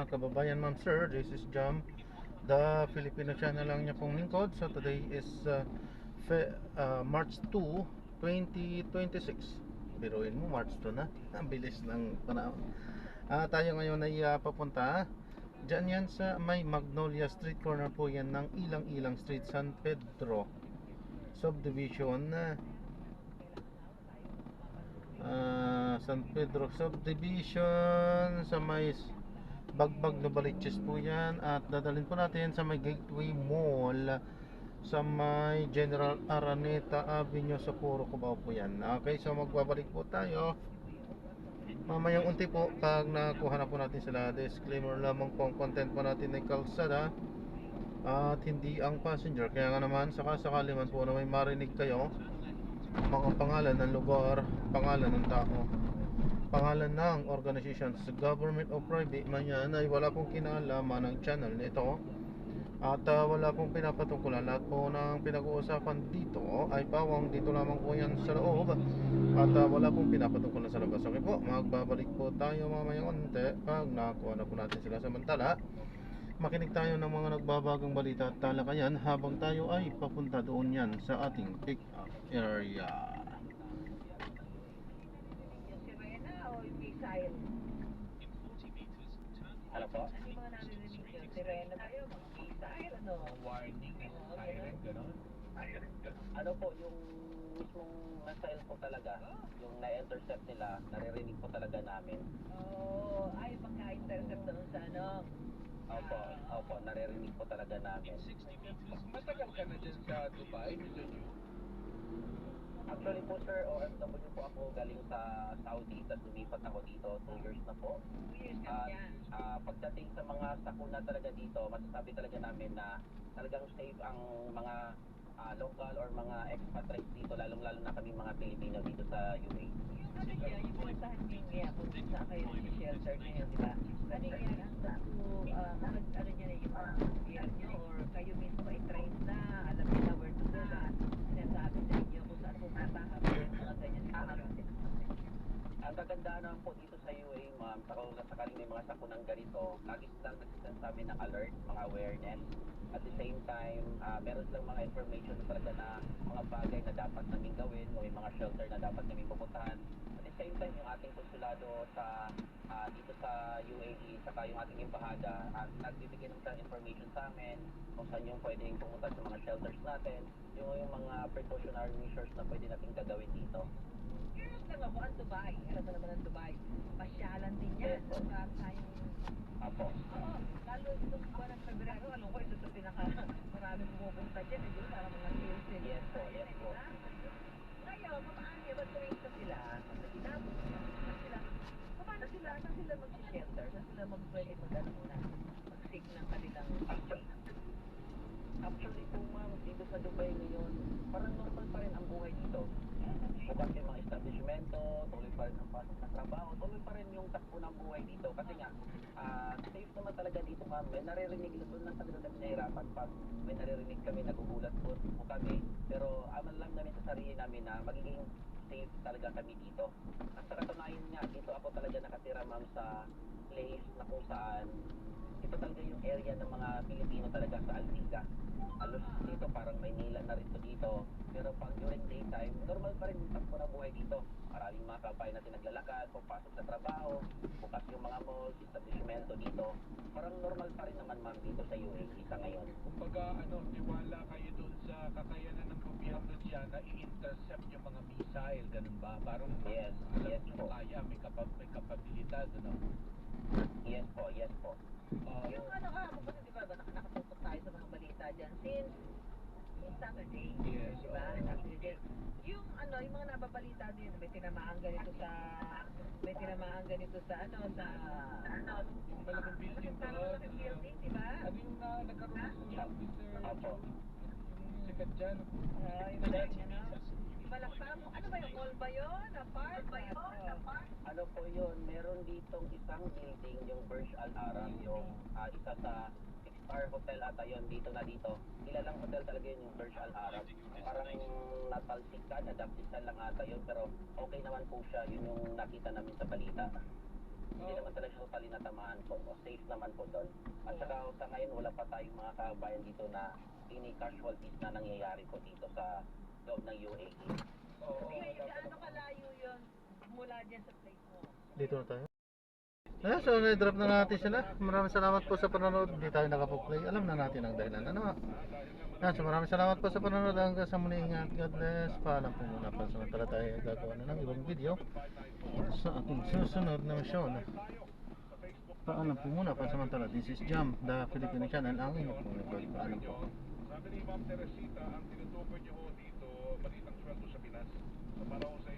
mga kababayan, ma'am sir. This is Jam, the Filipino channel lang niya pong lingkod. So today is March 2, 2026. Biruin mo, March 2 na. Ang bilis ng panahon. Tayo ngayon ay papunta dyan yan sa may Magnolia Street, corner po yan ng Ilang-Ilang Street, San Pedro Subdivision. San Pedro Subdivision sa may Bagbag Novaliches po yan. At dadalhin po natin sa may Gateway Mall sa may General Araneta Avenue sa Puro Cubao po yan. Okay, so magbabalik po tayo mamayang unti po pag nakuha na po natin sila. Disclaimer lamang po, ang content po natin ay kalsada at hindi ang passenger. Kaya nga naman sakasakali man po na may marinig kayo mga pangalan ng lugar, pangalan ng tao, pangalan ng organization, sa government o private man yan, ay wala pong kinalaman ng channel nito. At wala pong pinapatungkulan. Lahat po ng pinag-uusapan dito ay pawang dito lamang po yan sa loob. At wala pong pinapatungkulan sa labas. Okay po, magbabalik po tayo mamayang unti pag nakuha na po natin sila. Samantala, makinig tayo ng mga nagbabagang balita at talakayan habang tayo ay papunta doon yan sa ating pick-up area. Yung sirena o yung missile? Ano po? Ano yung mga narinig yun? Sirena ba yun? Missile? Ano? Warning, siren, gano'n. Ano po, yung mismong missile po talaga, yung na-intercept nila, naririnig po talaga namin. Oo, ay pagka-intercept doon sa ano? Opo, naririnig po talaga namin. Matagal ka na dyan sa Dubai, dyan yun? Actually po sir, OFW po ako galing sa Saudi, tapos lumipat ako dito, 2 years na po. 2 years ka At yan. pagdating sa mga sakuna talaga dito, masasabi talaga namin na talagang safe ang mga local or mga expatriates dito, lalong-lalo na kami mga Pilipino dito sa UAE. Yung ano niya, yung puntahan niyo niya, kung saan kayo sa shelter ngayon, di ba? Ano yan, ang ano niya na yung mga gear niyo, or kayo mismo ay trained na, alam niyo na where to go na, sinasabi sa inyo kung saan pupunta kami, mga ganyan sitwasyon. Ang kagandahan naman po dito sa UAE, ma'am, sakaling may mga sakunang ganito, lagi silang nagsisend sa amin ng alert, mga awareness. At the same time, meron silang mga information na talaga na mga bagay na dapat namin gawin o may mga shelter na dapat namin pupuntahan. At the same time, yung ating konsulado sa dito sa UAE, saka yung ating embahada, nagbibigay ng information sa amin kung saan yung pwedeng pumunta sa mga shelters natin, yung mga precautionary measures na pwede natin gagawin dito. Curious lang ako, ang Dubai, alam mo naman ang Dubai, pasyalan din yan, Yes, para tayong Apo. oo, lalo itong buwan ng Pebrero, alam ko, ito sa pinaka maraming pumupunta dyan, hindi para mga hills. Yes po, yes po. Ngayon, paano yun, ba't tumingin sila? Pag naginabot sila, paano sila, saan sila mag-shelter? Saan sila pwede mag-ano muna? Mag-seek ng kanilang safety? Actually po ma'am, dito sa Dubai ngayon, parang normal pa rin ang buhay dito. Bukas yung mga establishmento, tuloy pa rin ang pasok sa trabaho, tuloy pa rin yung takbo ng buhay dito. Kasi nga, safe naman talaga dito ma'am. May naririnig, doon lang talaga kami nahirapan pag may naririnig kami, nagugulat po kami. Pero aman lang namin sa sarili namin na magiging safe talaga kami dito. At sa katunayan nga, dito ako talaga nakatira ma'am sa place na kung saan ito talaga yung area ng mga Pilipino talaga sa Altica. Halos dito parang Maynila na rin to dito. Pero pag during daytime, normal pa rin yung takbo na buhay dito. Maraming mga kabayan natin naglalakad, pagpasok sa trabaho, bukas yung mga malls, establishmento dito. Parang normal pa rin naman ma'am dito sa UAE sa ngayon. Kumbaga, tiwala kayo doon sa kakayanan ng gobyerno dyan na i-intercept yung mga missile, ganun ba? Parang Yes, alam yes nyo po. kaya, may kapabilidad, ano? Yes po, yes po. Yung ano ka, kasi di ba, nakatutok tayo sa mga balita dyan since Saturday, Yes, di ba? oo. Saturday. Yung ano, yung mga nababalita din, may tinamaan ganito sa ano, Malaking building sa doon. malaking building, di ba? Ano yung nagkaroon ng sabi, sir? Opo. Yung sikat dyan. Yung malaking ano, malakang, ano ba yung mall ba yun? Apart ba yun? Ano po yun, meron ditong isang building, yung Burj Al Arab, yung isa sa 6-star hotel ata yun, dito na dito. Kilalang hotel talaga yun, yung Burj Al Arab. Parang natalsikan, nadampisan lang ata yun, pero okay naman po siya, yun yung nakita namin sa balita. Hindi naman talaga siya totally natamaan po. Safe naman po doon. At saka sa ngayon wala pa tayong mga kabayan dito na any casualties na nangyayari po dito sa loob ng UAE. Oo, Gaano kalayo yun mula dyan sa place mo? Dito na tayo. Ayan, so na-drop na natin sila. Maraming salamat po sa panonood. Hindi tayo nakapo-play. Alam na natin ang dahilan. Ano? Ayan, so maraming salamat po sa panonood. Hanggang sa muli, ingat. God bless. Paalam po muna. Pansamantala tayo gagawa na ng ibang video sa ating susunod na misyon. Paalam po muna. Pansamantala, this is Jam, the Filipino channel. Ang inyong po. Paalam po. Sabi ni Ma'am Teresita, ang tinutukoy niyo ho dito, maliit ang sweldo sa Pinas. So para ho sa